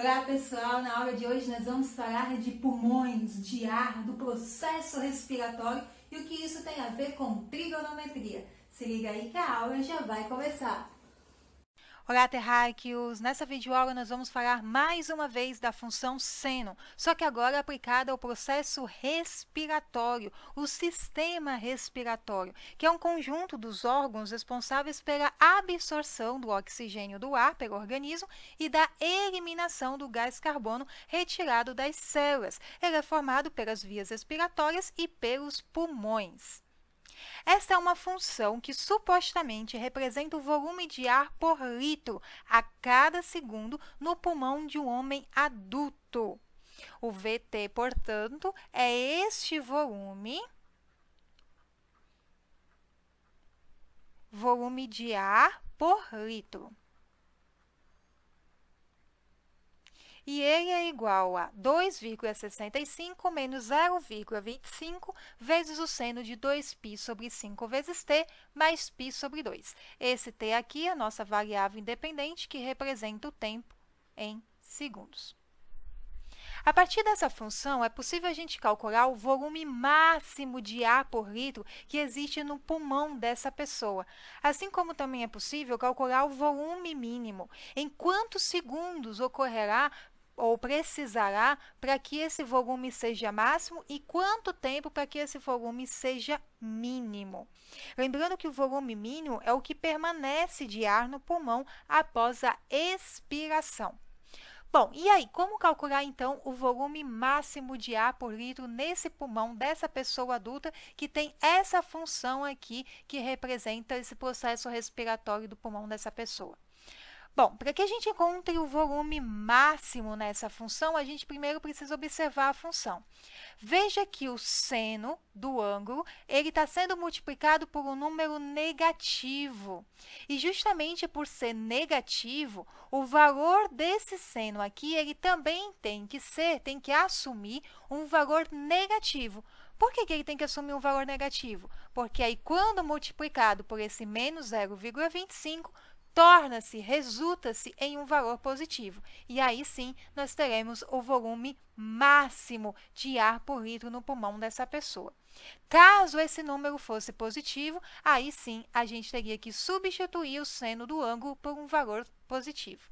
Olá pessoal, na aula de hoje nós vamos falar de pulmões, de ar, do processo respiratório e o que isso tem a ver com trigonometria. Se liga aí que a aula já vai começar. Olá, terráqueos! Nessa videoaula nós vamos falar mais uma vez da função seno, só que agora aplicada ao processo respiratório, o sistema respiratório, que é um conjunto dos órgãos responsáveis pela absorção do oxigênio do ar pelo organismo e da eliminação do gás carbono retirado das células. Ele é formado pelas vias respiratórias e pelos pulmões. Esta é uma função que supostamente representa o volume de ar por litro a cada segundo no pulmão de um homem adulto. O VT, portanto, é este volume de ar por litro. E ele é igual a 2,65 menos 0,25 vezes o seno de 2π sobre 5 vezes t mais π sobre 2. Esse t aqui é a nossa variável independente que representa o tempo em segundos. A partir dessa função, é possível a gente calcular o volume máximo de ar por litro que existe no pulmão dessa pessoa, assim como também é possível calcular o volume mínimo, em quantos segundos ocorrerá ou precisará para que esse volume seja máximo e quanto tempo para que esse volume seja mínimo. Lembrando que o volume mínimo é o que permanece de ar no pulmão após a expiração. Bom, e aí, como calcular, então, o volume máximo de ar por litro nesse pulmão dessa pessoa adulta que tem essa função aqui que representa esse processo respiratório do pulmão dessa pessoa? Bom, para que a gente encontre o volume máximo nessa função, a gente primeiro precisa observar a função. Veja que o seno do ângulo ele está sendo multiplicado por um número negativo. E justamente por ser negativo, o valor desse seno aqui ele também tem que assumir um valor negativo. Por que ele tem que assumir um valor negativo? Porque aí, quando multiplicado por esse menos 0,25, resulta-se em um valor positivo. E aí sim, nós teremos o volume máximo de ar por litro no pulmão dessa pessoa. Caso esse número fosse positivo, aí sim, a gente teria que substituir o seno do ângulo por um valor positivo.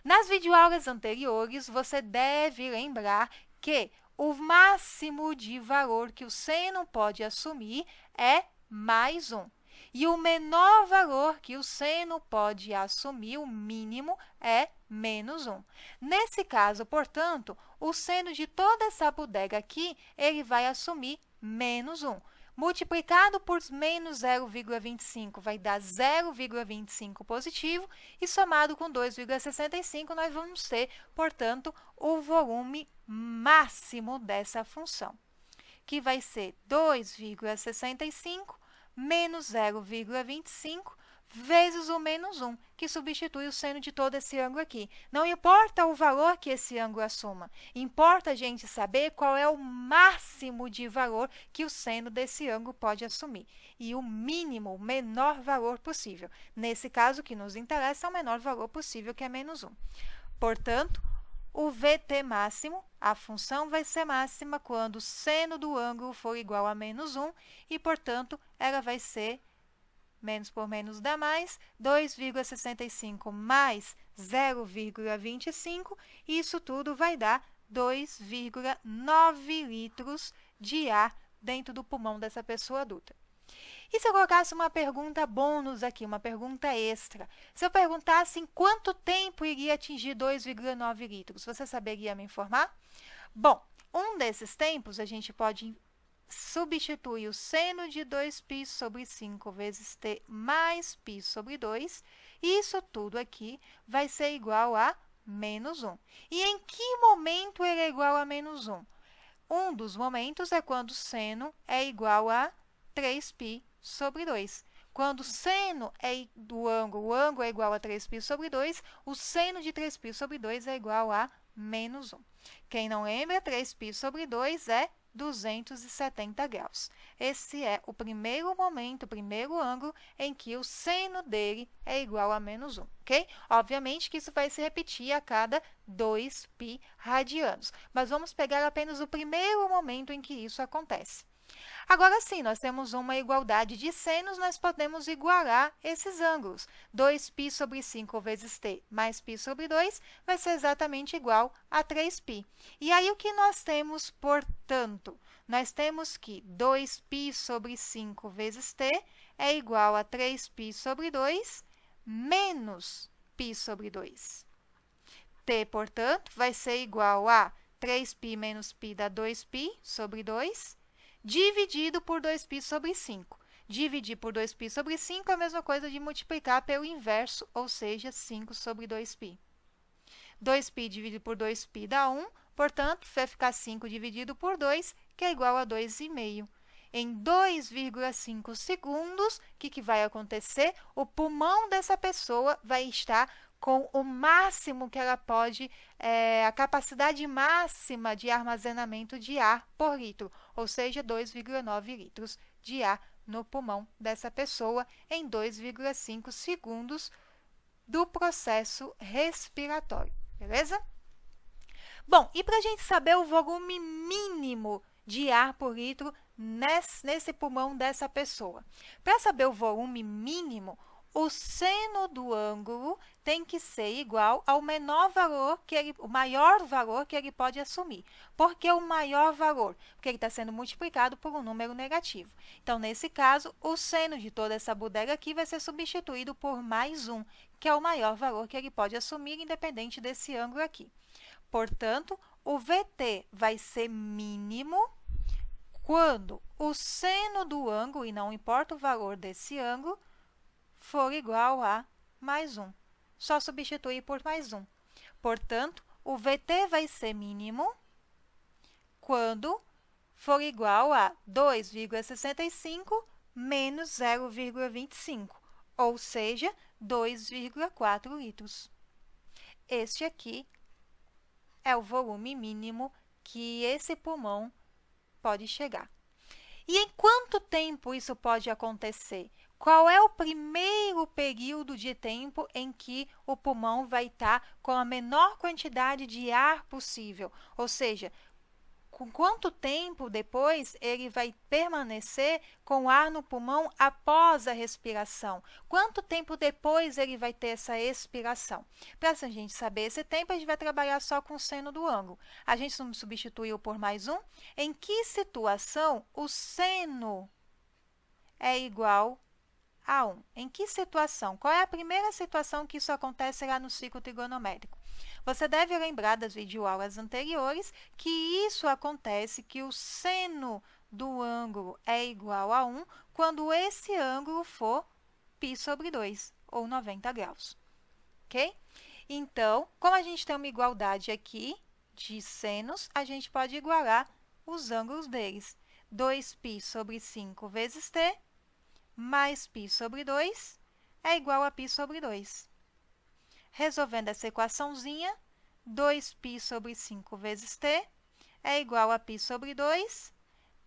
Nas videoaulas anteriores, você deve lembrar que o máximo de valor que o seno pode assumir é mais 1. E o menor valor que o seno pode assumir, o mínimo, é menos 1. Nesse caso, portanto, o seno de toda essa bodega aqui, ele vai assumir menos 1. Multiplicado por menos 0,25 vai dar 0,25 positivo e somado com 2,65 nós vamos ter, portanto, o volume máximo dessa função, que vai ser 2,65 menos 0,25 vezes o menos 1, que substitui o seno de todo esse ângulo aqui. Não importa o valor que esse ângulo assuma, importa a gente saber qual é o máximo de valor que o seno desse ângulo pode assumir. E o mínimo, o menor valor possível. Nesse caso, o que nos interessa é o menor valor possível, que é menos 1. Portanto, o VT máximo, a função vai ser máxima quando o seno do ângulo for igual a menos 1 e, portanto, ela vai ser menos por menos dá mais, 2,65 mais 0,25, e isso tudo vai dar 2,9 litros de ar dentro do pulmão dessa pessoa adulta. E se eu colocasse uma pergunta bônus aqui, uma pergunta extra? Se eu perguntasse em quanto tempo iria atingir 2,9 litros, você saberia me informar? Bom, um desses tempos a gente pode substituir o seno de 2π sobre 5 vezes t mais π sobre 2, e isso tudo aqui vai ser igual a menos 1. E em que momento ele é igual a menos 1? Um dos momentos é quando o seno é igual a 3π sobre 2. Quando o seno o ângulo é igual a 3π sobre 2, o seno de 3π sobre 2 é igual a menos 1. Quem não lembra, 3π sobre 2 é 270 graus. Esse é o primeiro momento, o primeiro ângulo em que o seno dele é igual a menos 1, ok? Obviamente que isso vai se repetir a cada 2π radianos, mas vamos pegar apenas o primeiro momento em que isso acontece. Agora sim, nós temos uma igualdade de senos, nós podemos igualar esses ângulos. 2π sobre 5 vezes t mais π sobre 2 vai ser exatamente igual a 3π. E aí, o que nós temos, portanto? Nós temos que 2π sobre 5 vezes t é igual a 3π sobre 2 menos π sobre 2. T, portanto, vai ser igual a 3π menos π dá 2π sobre 2, dividido por 2π sobre 5. Dividir por 2π sobre 5 é a mesma coisa de multiplicar pelo inverso, ou seja, 5 sobre 2π. 2π dividido por 2π dá 1, portanto, vai ficar 5 dividido por 2, que é igual a 2,5. Em 2,5 segundos, o que vai acontecer? O pulmão dessa pessoa vai estar com o máximo que ela pode, a capacidade máxima de armazenamento de ar por litro, ou seja, 2,9 litros de ar no pulmão dessa pessoa em 2,5 segundos do processo respiratório, beleza? Bom, e para a gente saber o volume mínimo de ar por litro nesse pulmão dessa pessoa? Para saber o volume mínimo, o seno do ângulo tem que ser igual ao menor valor o maior valor que ele pode assumir. Por que o maior valor? Porque ele está sendo multiplicado por um número negativo. Então, nesse caso, o seno de toda essa bodega aqui vai ser substituído por mais 1, que é o maior valor que ele pode assumir, independente desse ângulo aqui. Portanto, o VT vai ser mínimo quando o seno do ângulo, e não importa o valor desse ângulo, for igual a mais 1. Só substituir por mais 1. Portanto, o VT vai ser mínimo quando for igual a 2,65 menos 0,25, ou seja, 2,4 litros. Este aqui é o volume mínimo que esse pulmão pode chegar. E em quanto tempo isso pode acontecer? Qual é o primeiro período de tempo em que o pulmão vai estar com a menor quantidade de ar possível? Ou seja, com quanto tempo depois ele vai permanecer com ar no pulmão após a respiração? Quanto tempo depois ele vai ter essa expiração? Para a gente saber esse tempo, a gente vai trabalhar só com o seno do ângulo. A gente substituiu por mais 1. Em que situação o seno é igual a 1? Em que situação? Qual é a primeira situação que isso acontece lá no ciclo trigonométrico? Você deve lembrar das videoaulas anteriores que isso acontece, que o seno do ângulo é igual a 1 quando esse ângulo for π sobre 2, ou 90 graus, ok? Então, como a gente tem uma igualdade aqui de senos, a gente pode igualar os ângulos deles. 2π sobre 5 vezes t mais π sobre 2 é igual a π sobre 2. Resolvendo essa equaçãozinha, 2π sobre 5 vezes t é igual a π sobre 2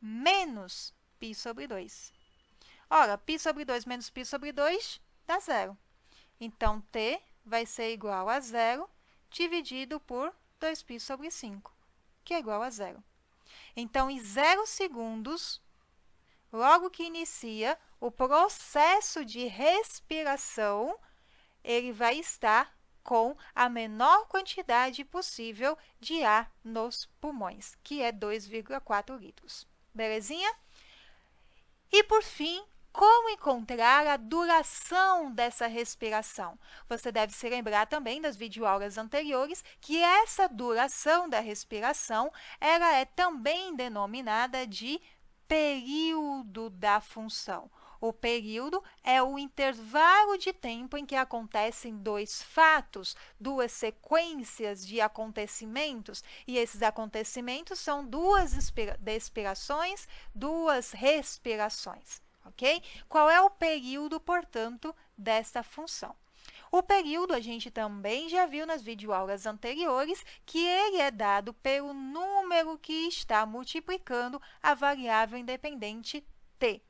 menos π sobre 2. Ora, π sobre 2 menos π sobre 2 dá 0. Então, t vai ser igual a 0 dividido por 2π sobre 5, que é igual a 0. Então, em 0 segundos, logo que inicia o processo de respiração, ele vai estar com a menor quantidade possível de ar nos pulmões, que é 2,4 litros. Belezinha? E, por fim, como encontrar a duração dessa respiração? Você deve se lembrar também das videoaulas anteriores que essa duração da respiração ela é também denominada de período da função. O período é o intervalo de tempo em que acontecem dois fatos, duas sequências de acontecimentos, e esses acontecimentos são duas expirações, duas respirações, ok? Qual é o período, portanto, desta função? O período a gente também já viu nas videoaulas anteriores que ele é dado pelo número que está multiplicando a variável independente t.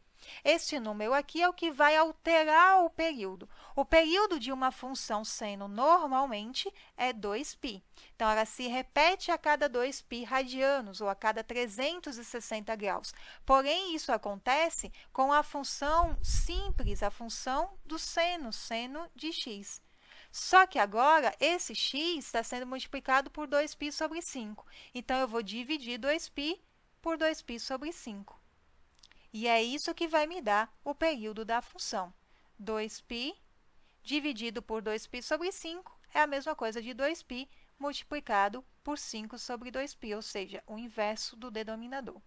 Este número aqui é o que vai alterar o período. O período de uma função seno normalmente é 2π. Então, ela se repete a cada 2π radianos, ou a cada 360 graus. Porém, isso acontece com a função simples, a função do seno de x. Só que agora, esse x está sendo multiplicado por 2π sobre 5. Então, eu vou dividir 2π por 2π sobre 5. E é isso que vai me dar o período da função. 2π dividido por 2π sobre 5 é a mesma coisa de 2π multiplicado por 5 sobre 2π, ou seja, o inverso do denominador.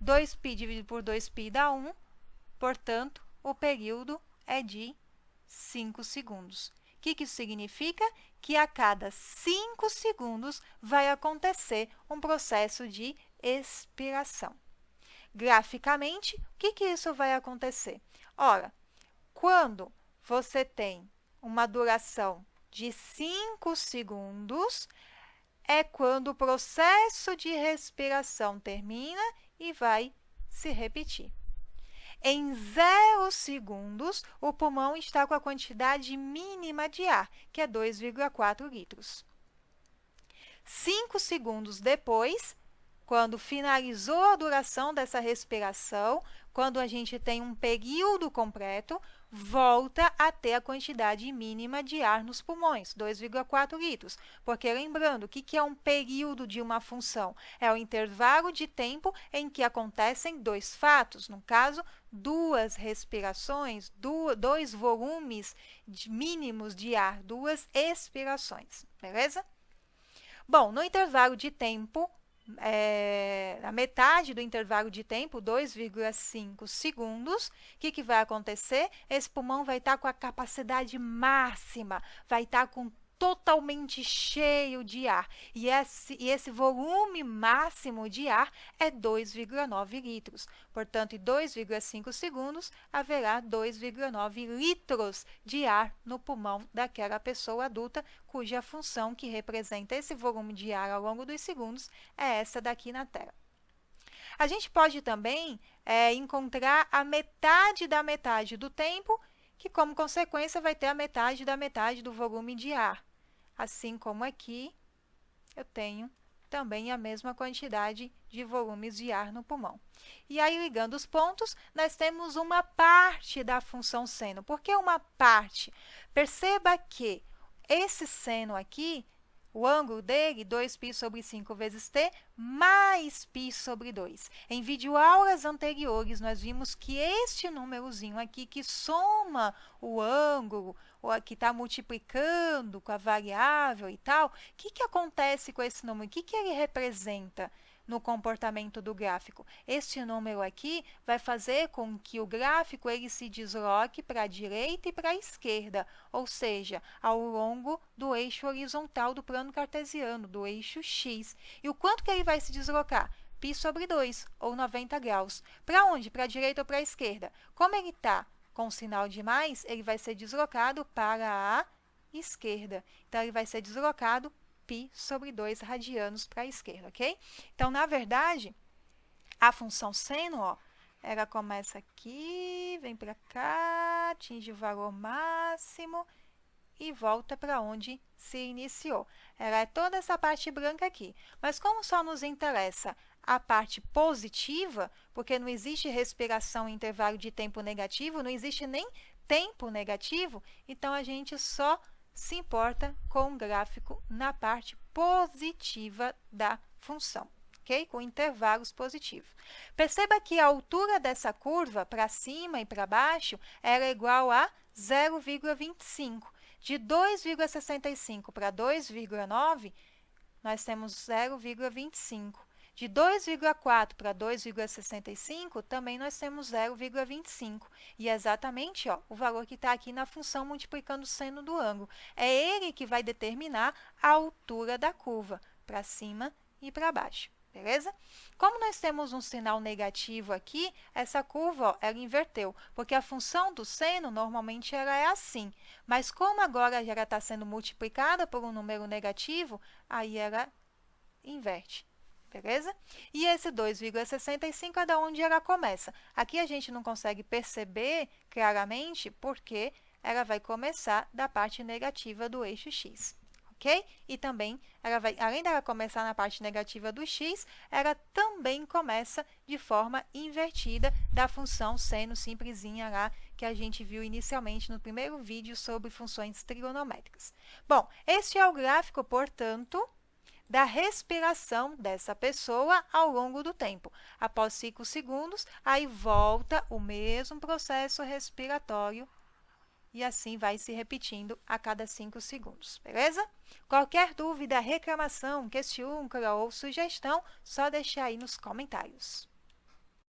2π dividido por 2π dá 1, portanto, o período é de 5 segundos. O que isso significa? Que a cada 5 segundos vai acontecer um processo de expiração. Graficamente, o que isso vai acontecer? Ora, quando você tem uma duração de 5 segundos, é quando o processo de respiração termina e vai se repetir. Em 0 segundos, o pulmão está com a quantidade mínima de ar, que é 2,4 litros. 5 segundos depois, quando finalizou a duração dessa respiração, quando a gente tem um período completo, volta a ter a quantidade mínima de ar nos pulmões, 2,4 litros. Porque, lembrando, o que é um período de uma função? É o intervalo de tempo em que acontecem dois fatos, no caso, duas respirações, dois volumes mínimos de ar, duas expirações, beleza? Bom, no intervalo de tempo, a metade do intervalo de tempo, 2,5 segundos, o que vai acontecer? Esse pulmão vai estar com a capacidade máxima, vai estar totalmente cheio de ar. E esse volume máximo de ar é 2,9 litros. Portanto, em 2,5 segundos, haverá 2,9 litros de ar no pulmão daquela pessoa adulta, cuja função que representa esse volume de ar ao longo dos segundos é essa daqui na tela. A gente pode também encontrar a metade da metade do tempo, que, como consequência, vai ter a metade da metade do volume de ar. Assim como aqui, eu tenho também a mesma quantidade de volumes de ar no pulmão. E aí, ligando os pontos, nós temos uma parte da função seno. Por que uma parte? Perceba que esse seno aqui, o ângulo dele, 2π sobre 5 vezes t, mais π sobre 2. Em videoaulas anteriores, nós vimos que este númerozinho aqui, que soma o ângulo, ou que está multiplicando com a variável e tal, o que acontece com esse número? O que ele representa no comportamento do gráfico? Este número aqui vai fazer com que o gráfico ele se desloque para a direita e para a esquerda, ou seja, ao longo do eixo horizontal do plano cartesiano, do eixo x. E o quanto que ele vai se deslocar? Π sobre 2, ou 90 graus. Para onde? Para a direita ou para a esquerda? Como ele está com sinal de mais, ele vai ser deslocado para a esquerda. Então, ele vai ser deslocado π sobre 2 radianos para a esquerda, ok? Então, na verdade, a função seno, ó, ela começa aqui, vem para cá, atinge o valor máximo e volta para onde se iniciou. Ela é toda essa parte branca aqui. Mas como só nos interessa a parte positiva, porque não existe respiração em intervalo de tempo negativo, não existe nem tempo negativo, então a gente só se importa com o gráfico na parte positiva da função, ok? Com intervalos positivos. Perceba que a altura dessa curva, para cima e para baixo, era igual a 0,25. De 2,65 para 2,9, nós temos 0,25. De 2,4 para 2,65, também nós temos 0,25. E é exatamente o valor que está aqui na função multiplicando o seno do ângulo. É ele que vai determinar a altura da curva, para cima e para baixo. beleza? Como nós temos um sinal negativo aqui, essa curva, ó, ela inverteu, porque a função do seno normalmente ela é assim, mas como agora ela está sendo multiplicada por um número negativo, aí ela inverte. Beleza? E esse 2,65 é da onde ela começa. Aqui a gente não consegue perceber claramente porque ela vai começar da parte negativa do eixo x, ok? E também, além dela começar na parte negativa do x, ela também começa de forma invertida da função seno simplesinha lá que a gente viu inicialmente no primeiro vídeo sobre funções trigonométricas. Bom, este é o gráfico, portanto, da respiração dessa pessoa ao longo do tempo. Após 5 segundos, aí volta o mesmo processo respiratório e assim vai se repetindo a cada 5 segundos, beleza? Qualquer dúvida, reclamação, questiúncula ou sugestão, só deixar aí nos comentários.